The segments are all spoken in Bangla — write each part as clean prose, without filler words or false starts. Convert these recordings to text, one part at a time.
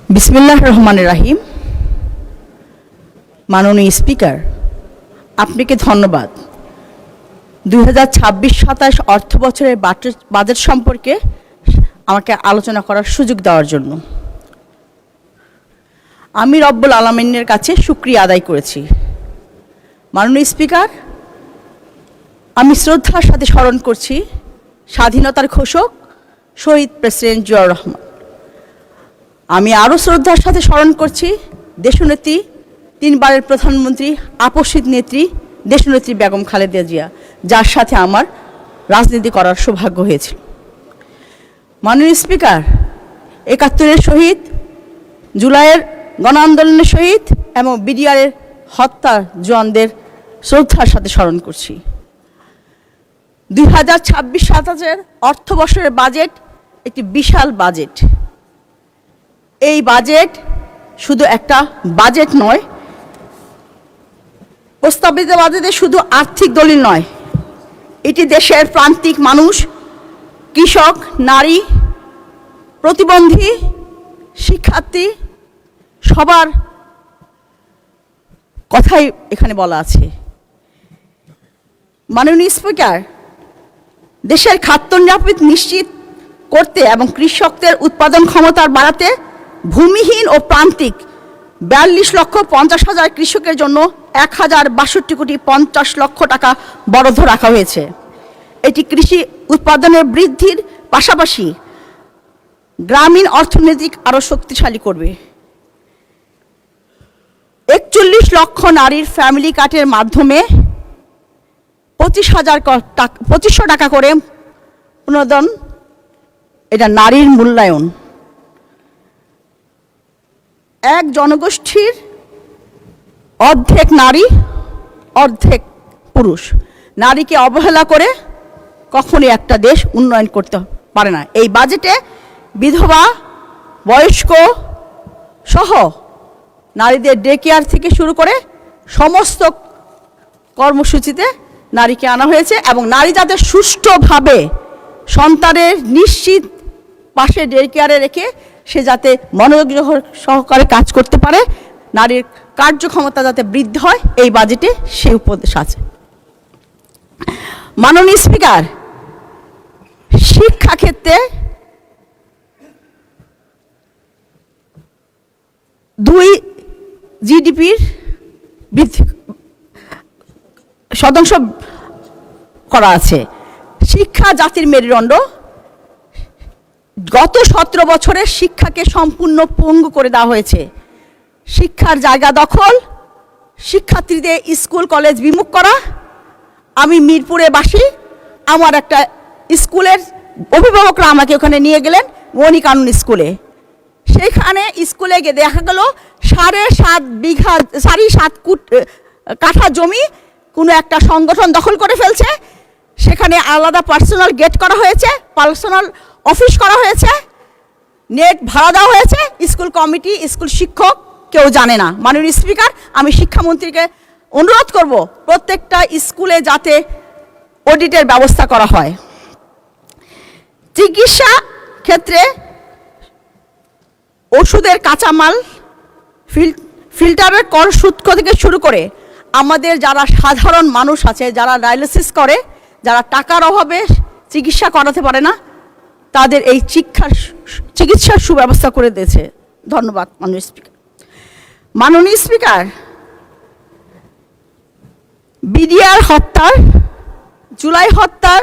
বিসমিল্লাহির রহমানির রহিম। মাননীয় স্পিকার, আপনাকে ধন্যবাদ 2026-27 অর্থ বছরের বাজেট সম্পর্কে আমাকে আলোচনা করার সুযোগ দেওয়ার জন্য। আমি রব্বুল আলামিনের কাছে শুকরিয়া আদায় করেছি। মাননীয় স্পিকার, আমি শ্রদ্ধার সাথে স্মরণ করছি স্বাধীনতার ঘোষক শহীদ প্রেসিডেন্ট জিয়াউর রহমান। আমি আরও শ্রদ্ধার সাথে স্মরণ করছি দেশনেত্রী, 3 বারের প্রধানমন্ত্রী, আপসিত নেত্রী দেশনেত্রী বেগম খালেদা জিয়া, যার সাথে আমার রাজনীতি করার সৌভাগ্য হয়েছিল। মাননীয় স্পিকার, 71-এর শহীদ, জুলাইয়ের গণ আন্দোলনের শহীদ এবং বিডিআরের হত্যা জওয়ানদের শ্রদ্ধার সাথে স্মরণ করছি। 2026-27 অর্থ বছরের বাজেট একটি বিশাল বাজেট। এই বাজেট শুধু একটা বাজেট নয়, প্রস্তাবিত বাজেটে শুধু আর্থিক দলিল নয়, এটি দেশের প্রান্তিক মানুষ, কৃষক, নারী, প্রতিবন্ধী, শিক্ষার্থী সবার কথাই এখানে বলা আছে। মাননীয় স্পিকার, দেশের খাদ্য নিরাপত্তা নিশ্চিত করতে এবং কৃষকদের উৎপাদন ক্ষমতা বাড়াতে ভূমিহীন ও প্রান্তিক 42,50,000 কৃষকের জন্য 1,62,50,00,000 টাকা বরাদ্দ রাখা হয়েছে। এটি কৃষি উৎপাদনের বৃদ্ধির পাশাপাশি গ্রামীণ অর্থনৈতিক আরও শক্তিশালী করবে। 41 লক্ষ নারীর ফ্যামিলি কার্ডের মাধ্যমে 2500 টাকা করে অনুদান, এটা নারীর মূল্যায়ন। এক জনগোষ্ঠীর অর্ধেক নারী অর্ধেক পুরুষ, নারীকে অবহেলা করে কখনোই একটা দেশ উন্নয়ন করতে পারে না। এই বাজেটে বিধবা, বয়স্ক সহ নারীদের ডে কেয়ার থেকে শুরু করে সমস্ত কর্মসূচিতে নারীকে আনা হয়েছে এবং নারী যাতে সুষ্ঠুভাবে সন্তানের নিশ্চিত পাশে ডে কেয়ারে রেখে সে যাতে মনোযোগ সহকারে কাজ করতে পারে, নারীর কার্যক্ষমতা যাতে বৃদ্ধি হয়, এই বাজেটে সেই উপদেশ আছে। মাননীয় স্পিকার, শিক্ষা ক্ষেত্রে 2 জিডিপির বৃদ্ধি শতাংশ করা আছে। শিক্ষা জাতির মেরুদণ্ড। গত 17 বছরের শিক্ষাকে সম্পূর্ণ পঙ্গু করে দেওয়া হয়েছে। শিক্ষার জায়গা দখল, শিক্ষার্থীদের স্কুল কলেজ বিমুখ করা। আমি মিরপুরে বাসী, আমার একটা স্কুলের অভিভাবকরা আমাকে ওখানে নিয়ে গেলেন মনি কানুন স্কুলে। সেইখানে স্কুলে গিয়ে দেখা গেল 7.5 কাঠা জমি কোনো একটা সংগঠন দখল করে ফেলছে। সেখানে আলাদা পার্সোনাল গেট করা হয়েছে, পার্সোনাল অফিস করা হয়েছে, নেট ভাড়া দেওয়া হয়েছে। স্কুল কমিটি, স্কুল শিক্ষক কেউ জানে না। মাননীয় স্পিকার, আমি শিক্ষামন্ত্রীকে অনুরোধ করব প্রত্যেকটা স্কুলে যাতে অডিটের ব্যবস্থা করা হয়। চিকিৎসা ক্ষেত্রে ওষুধের কাঁচামাল, ফিল্টারের কর সূত্র থেকে শুরু করে আমাদের যারা সাধারণ মানুষ আছে, যারা ডায়ালিসিস করে, যারা টাকার অভাবে চিকিৎসা করাতে পারে না, তাদের এই চিকিৎসার সুব্যবস্থা করে দিয়েছে। ধন্যবাদ মাননীয় স্পিকার। মাননীয় স্পিকার, বিডিআর হত্যার, জুলাই হত্যার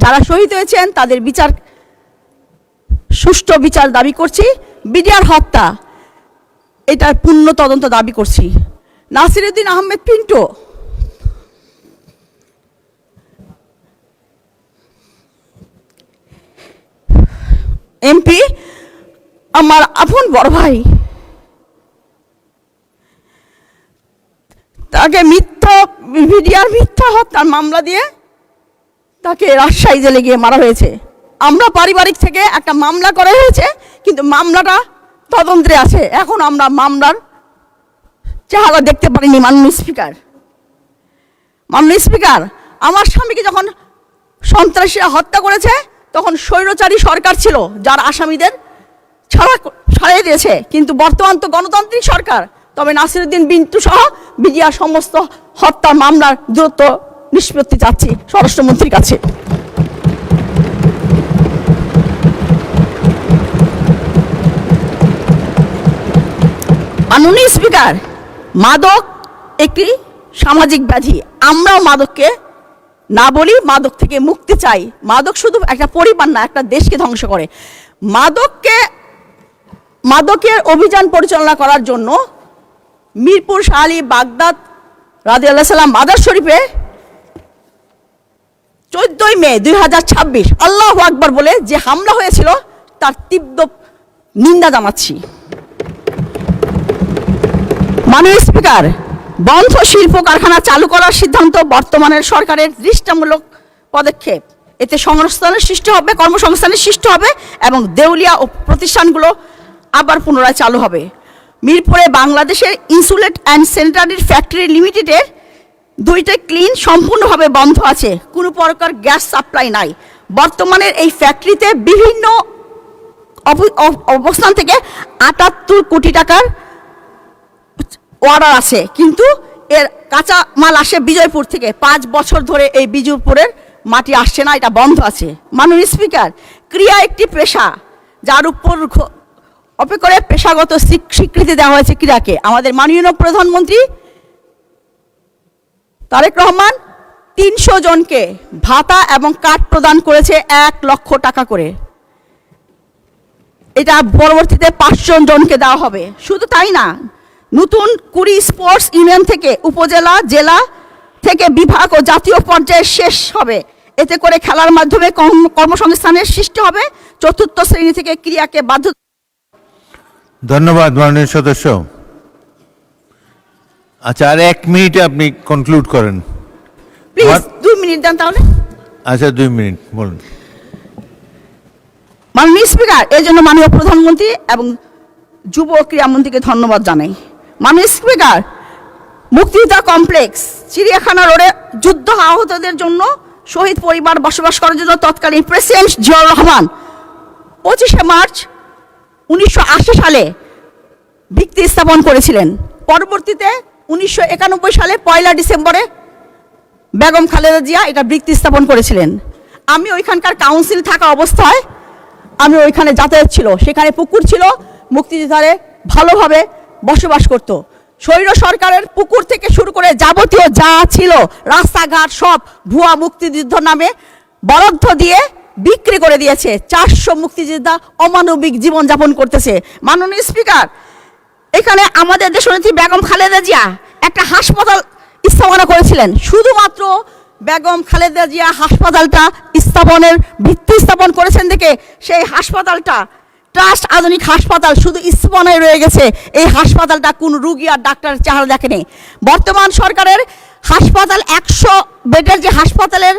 যারা শহীদ হয়েছেন তাদের বিচার, সুষ্ঠু বিচার দাবি করছি। বিডিআর হত্যা, এটার পূর্ণ তদন্ত দাবি করছি। নাসিরউদ্দিন আহমেদ পিন্টু এমপি, আমার আপন বড় ভাই, তাকে বিডিআর মিথ্যা হত্যার মামলা দিয়ে তাকে রাজশাহী জেলে গিয়ে মারা হয়েছে। আমরা পারিবারিক থেকে একটা মামলা করা হয়েছে, কিন্তু মামলাটা তদন্তে আছে। এখন আমরা মামলার চেহারা দেখতে পারিনি। মাননীয় স্পিকার, আমার স্বামীকে যখন সন্ত্রাসীরা হত্যা করেছে তখন স্বৈরাচারী সরকার ছিল, যার আসামিদের ছাড়িয়ে দিয়েছে, কিন্তু বর্তমান তো গণতান্ত্রিক সরকার। তবে নাসিরউদ্দিন বিন্টু সহ বিডিআর সমস্ত হত্যা মামলার দ্রুত নিষ্পত্তি চাচ্ছি স্বরাষ্ট্রমন্ত্রীর কাছে। মাননীয় স্পিকার, মাদক একটি সামাজিক ব্যাধি। আমরাও মাদককে না বলি, মাদক থেকে মুক্তি চাই। মাদক শুধু একটা পরিবার না, একটা দেশকে ধ্বংস করে। মাদকের অভিযান পরিচালনা করার জন্য মিরপুর শাহী বাগদাদ রাদিয়াল্লাহু সাল্লাম মাদার শরীফে 14 মে 2026 আল্লাহু আকবার বলে যে হামলা হয়েছিল তার তীব্র নিন্দা জানাচ্ছি। মাননীয় স্পিকার, বন্ধ শিল্প কারখানা চালু করার সিদ্ধান্ত বর্তমানের সরকারের দৃষ্টান্তমূলক পদক্ষেপ। এতে সংস্থানের সৃষ্টি হবে, কর্মসংস্থানের সৃষ্টি হবে এবং দেউলিয়া ও প্রতিষ্ঠানগুলো আবার পুনরায় চালু হবে। মিরপুরে বাংলাদেশের ইনসুলেট অ্যান্ড স্যানিটারি ফ্যাক্টরি লিমিটেডের 2টা ক্লিন সম্পূর্ণভাবে বন্ধ আছে, কোনো প্রকার গ্যাস সাপ্লাই নাই। বর্তমানে এই ফ্যাক্টরিতে বিভিন্ন অবস্থান থেকে 78 কোটি টাকার অর্ডার আছে, কিন্তু এর কাঁচা মাল আসে বিজয়পুর থেকে। 5 বছর ধরে এই বিজয়পুরের মাটি আসছে না, এটা বন্ধ আছে। মাননীয় স্পিকার, ক্রিয়া একটি পেশা, যার উপর করে পেশাগত স্বীকৃতি দেওয়া হয়েছে ক্রীড়াকে। আমাদের মাননীয় প্রধানমন্ত্রী তারেক রহমান 300 জনকে ভাতা এবং কার্ড প্রদান করেছে 1 লক্ষ টাকা করে। এটা পরবর্তীতে 500 জনকে দেওয়া হবে। শুধু তাই না, নতুন 20 স্পোর্টস ইউনিয়ন থেকে উপজেলা, জেলা থেকে বিভাগ ও জাতীয় পর্যায়ে শেষ হবে। এতে করে খেলার মাধ্যমে কর্মসংস্থানের সৃষ্টি হবে। 4র্থ শ্রেণী থেকে ক্রীড়াকে বাধ্য। ধন্যবাদ মাননীয় সদস্য। আচ্ছা, আর 1 মিনিটে আপনি কনক্লুড করেন। প্লিজ 2 মিনিট দেন তাহলে। আচ্ছা, 2 মিনিট বলুন। মাননীয় স্পিকার, এই জন্য মাননীয় প্রধানমন্ত্রী এবং যুব ও ক্রীড়ামন্ত্রীকে ধন্যবাদ জানাই। মাননীয় স্পিকার, মুক্তিযোদ্ধা কমপ্লেক্স, চিড়িয়াখানা রোডে যুদ্ধ আহতদের জন্য শহীদ পরিবার বসবাস করার জন্য তৎকালীন প্রেসিডেন্ট জিয়াউর রহমান 25শে মার্চ 1980 সালে ভিত্তি স্থাপন করেছিলেন। পরবর্তীতে 1991 সালে 1 ডিসেম্বরে বেগম খালেদা জিয়া এটা ভিত্তি স্থাপন করেছিলেন। আমি ওইখানকার কাউন্সিল থাকা অবস্থায় আমি ওইখানে যাতায়াত ছিল, সেখানে পুকুর ছিল, মুক্তিযোদ্ধারে ভালোভাবে বসবাস করত। স্বৈর সরকারের পুকুর থেকে শুরু করে যাবতীয় যা ছিল রাস্তাঘাট সব ভুয়া মুক্তিযুদ্ধ নামে বরাদ্দ দিয়ে বিক্রি করে দিয়েছে। 400 মুক্তিযোদ্ধা অমানবিক জীবনযাপন করতেছে। মাননীয় স্পিকার, এখানে আমাদের দেশনেত্রী বেগম খালেদা জিয়া একটা হাসপাতাল স্থাপনা করেছিলেন। শুধুমাত্র বেগম খালেদা জিয়া হাসপাতালটা স্থাপনের ভিত্তি স্থাপন করেছেন দেখে সেই হাসপাতালটা ট্রাস্ট আধুনিক হাসপাতাল শুধু স্থাপনায় রয়ে গেছে। এই হাসপাতালটা কোন রুগী আর ডাক্তারের চেহারা দেখেনি। বর্তমান সরকারের হাসপাতাল 100 বেডের যে হাসপাতালের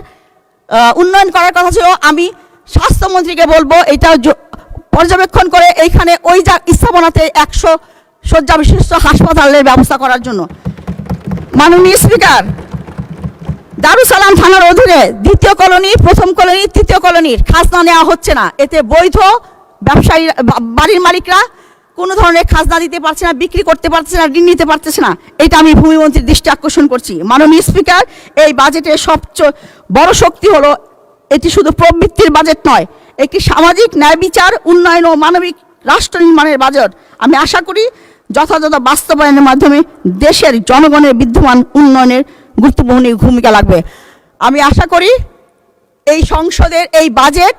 উন্নয়ন করার কথা ছিল, আমি স্বাস্থ্যমন্ত্রীকে বলবো এটা পর্যবেক্ষণ করে এইখানে ওই স্থাপনাতে 100 শয্যা বিশিষ্ট হাসপাতালের ব্যবস্থা করার জন্য। মাননীয় স্পিকার, দারুসালাম থানার অধীনে 2য় কলোনি, 1ম কলোনি, 3য় কলোনির খাজনা নেওয়া হচ্ছে না। এতে বৈধ ব্যবসায়ী বাড়ির মালিকরা কোনো ধরনের খাজনা দিতে পারছে না, বিক্রি করতে পারছে না, ঋণ নিতে পারতেছে না। এটা আমি ভূমিমন্ত্রীর দৃষ্টি আকর্ষণ করছি। মাননীয় স্পিকার, এই বাজেটের সবচেয়ে বড় শক্তি হলো এটি শুধু প্রবৃত্তির বাজেট নয়, একটি সামাজিক ন্যায় বিচার, উন্নয়ন ও মানবিক রাষ্ট্র নির্মাণের বাজেট। আমি আশা করি যথাযথ বাস্তবায়নের মাধ্যমে দেশের জনগণের বিদ্যমান উন্নয়নের গুরুত্বপূর্ণ ভূমিকা লাগবে। আমি আশা করি এই সংসদের এই বাজেট